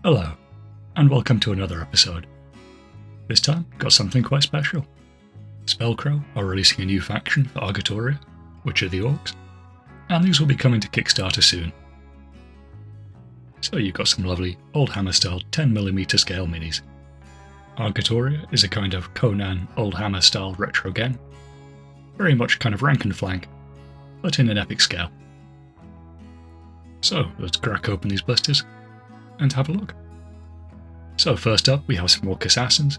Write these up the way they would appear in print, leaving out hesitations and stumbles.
Hello, and welcome to another episode. This time, got something quite special. Spellcrow are releasing a new faction for Argatoria, which are the Orcs, and these will be coming to Kickstarter soon. So you've got some lovely old hammer style 10mm scale minis. Argatoria is a kind of Conan old hammer style retro game, very much kind of rank and flank, but in an epic scale. So let's crack open these blisters and have a look. So first up we have some Orc Assassins,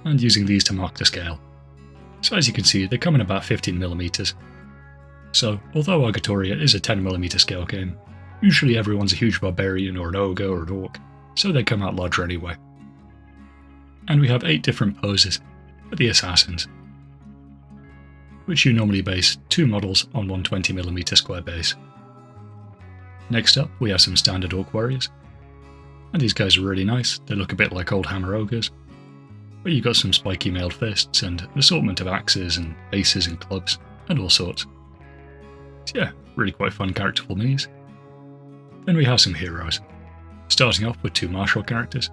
and using these to mark the scale. So as you can see, they come in about 15mm. So although Argatoria is a 10mm scale game, usually everyone's a huge barbarian or an ogre or an orc, so they come out larger anyway. And we have 8 different poses for the assassins, which you normally base 2 models on one 20mm square base. Next up we have some standard orc warriors, and these guys are really nice. They look a bit like old hammer ogres, but you've got some spiky mailed fists and an assortment of axes and bases and clubs and all sorts. So yeah, really quite fun characterful minis. Then we have some heroes, starting off with 2 martial characters.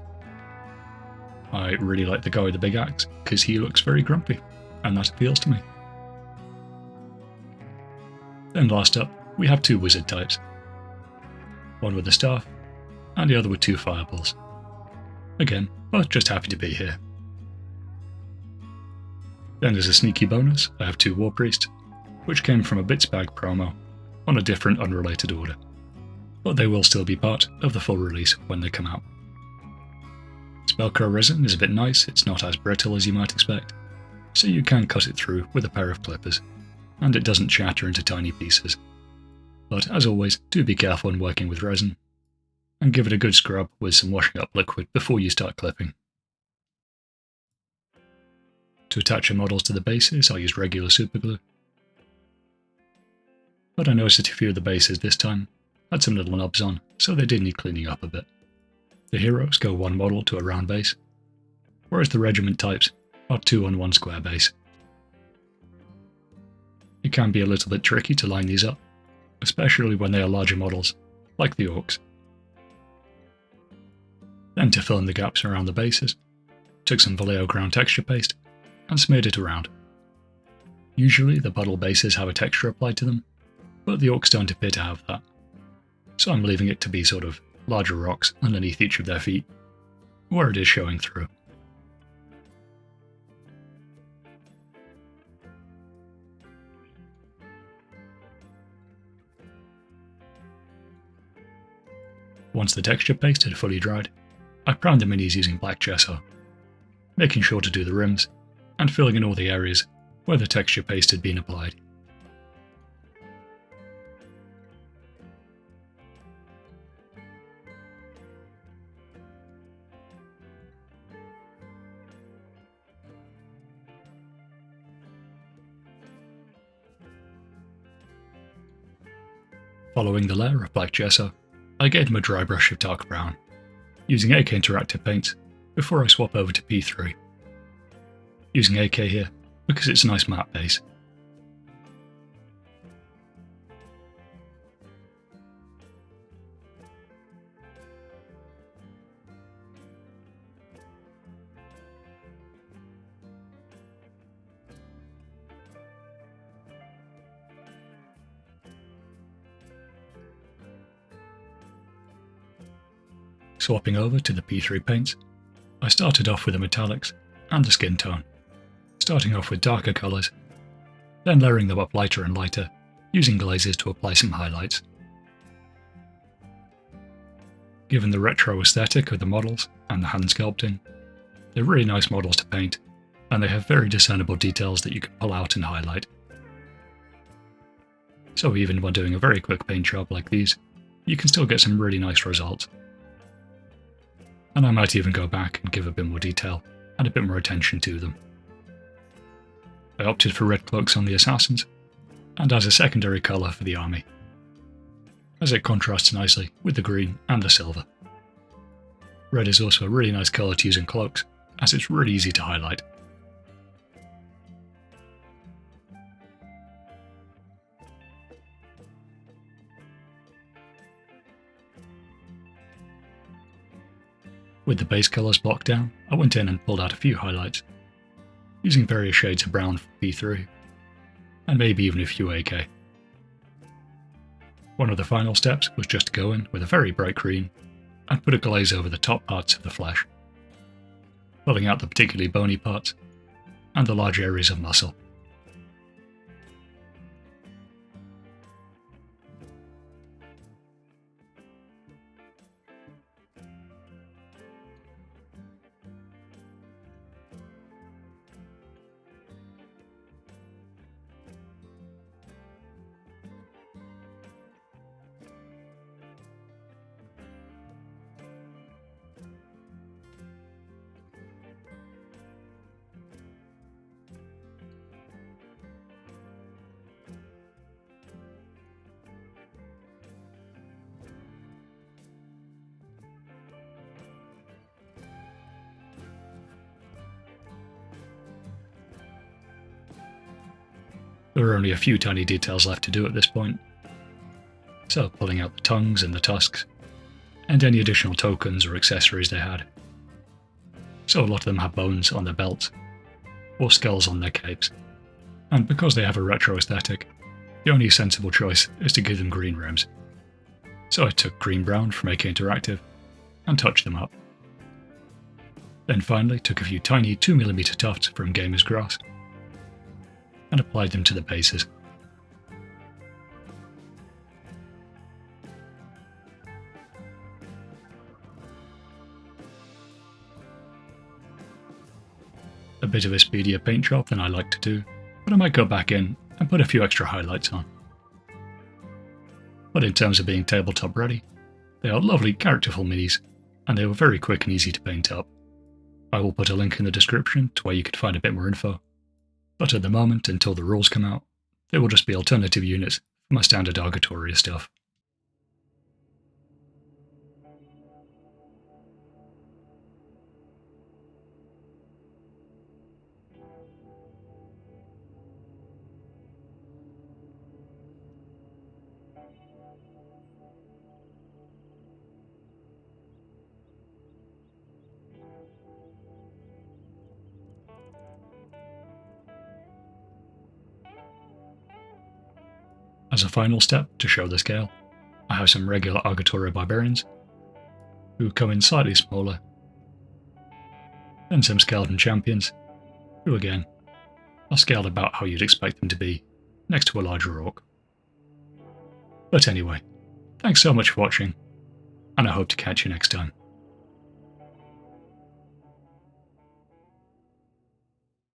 I really like the guy with the big axe because he looks very grumpy, and that appeals to me. Then last up we have 2 wizard types, one with a staff and the other with 2 fireballs. Again, both just happy to be here. Then as a sneaky bonus, I have 2 war priests, which came from a Bits Bag promo on a different unrelated order, but they will still be part of the full release when they come out. Spellcrow resin is a bit nice. It's not as brittle as you might expect, so you can cut it through with a pair of clippers, and it doesn't shatter into tiny pieces. But as always, do be careful when working with resin, and give it a good scrub with some washing up liquid before you start clipping. To attach your models to the bases, I used regular superglue, but I noticed that a few of the bases this time had some little nubs on, so they did need cleaning up a bit. The heroes go 1 model to a round base, whereas the regiment types are 2 on 1 square base. It can be a little bit tricky to line these up, especially when they are larger models, like the Orcs. Then to fill in the gaps around the bases, took some Vallejo ground texture paste and smeared it around. Usually the puddle bases have a texture applied to them, but the Orcs don't appear to have that, so I'm leaving it to be sort of larger rocks underneath each of their feet, where it is showing through. Once the texture paste had fully dried, I primed the minis using black gesso, making sure to do the rims and filling in all the areas where the texture paste had been applied. Following the layer of black gesso, I gave them a dry brush of dark brown, using AK Interactive paints before I swap over to P3. Using AK here because it's a nice matte base. Swapping over to the P3 paints, I started off with the metallics and the skin tone, starting off with darker colours, then layering them up lighter and lighter, using glazes to apply some highlights. Given the retro aesthetic of the models and the hand sculpting, they're really nice models to paint, and they have very discernible details that you can pull out and highlight. So even when doing a very quick paint job like these, you can still get some really nice results. And I might even go back and give a bit more detail and a bit more attention to them. I opted for red cloaks on the assassins, and as a secondary colour for the army, as it contrasts nicely with the green and the silver. Red is also a really nice colour to use in cloaks, as it's really easy to highlight. With the base colours blocked down, I went in and pulled out a few highlights, using various shades of brown for P3, and maybe even a few AK. One of the final steps was just to go in with a very bright green and put a glaze over the top parts of the flesh, pulling out the particularly bony parts and the large areas of muscle. There are only a few tiny details left to do at this point, so pulling out the tongues and the tusks, and any additional tokens or accessories they had. So a lot of them have bones on their belts, or skulls on their capes, and because they have a retro aesthetic, the only sensible choice is to give them green rims. So I took green-brown from AK Interactive and touched them up. Then finally took a few tiny 2mm tufts from Gamer's Grass and applied them to the bases. A bit of a speedier paint job than I like to do, but I might go back in and put a few extra highlights on. But in terms of being tabletop ready, they are lovely characterful minis, and they were very quick and easy to paint up. I will put a link in the description to where you could find a bit more info, but at the moment, until the rules come out, they will just be alternative units for my standard Argatoria stuff. As a final step to show the scale, I have some regular Argatoria barbarians, who come in slightly smaller, then some skeleton champions, who again are scaled about how you'd expect them to be next to a larger orc. But anyway, thanks so much for watching, and I hope to catch you next time.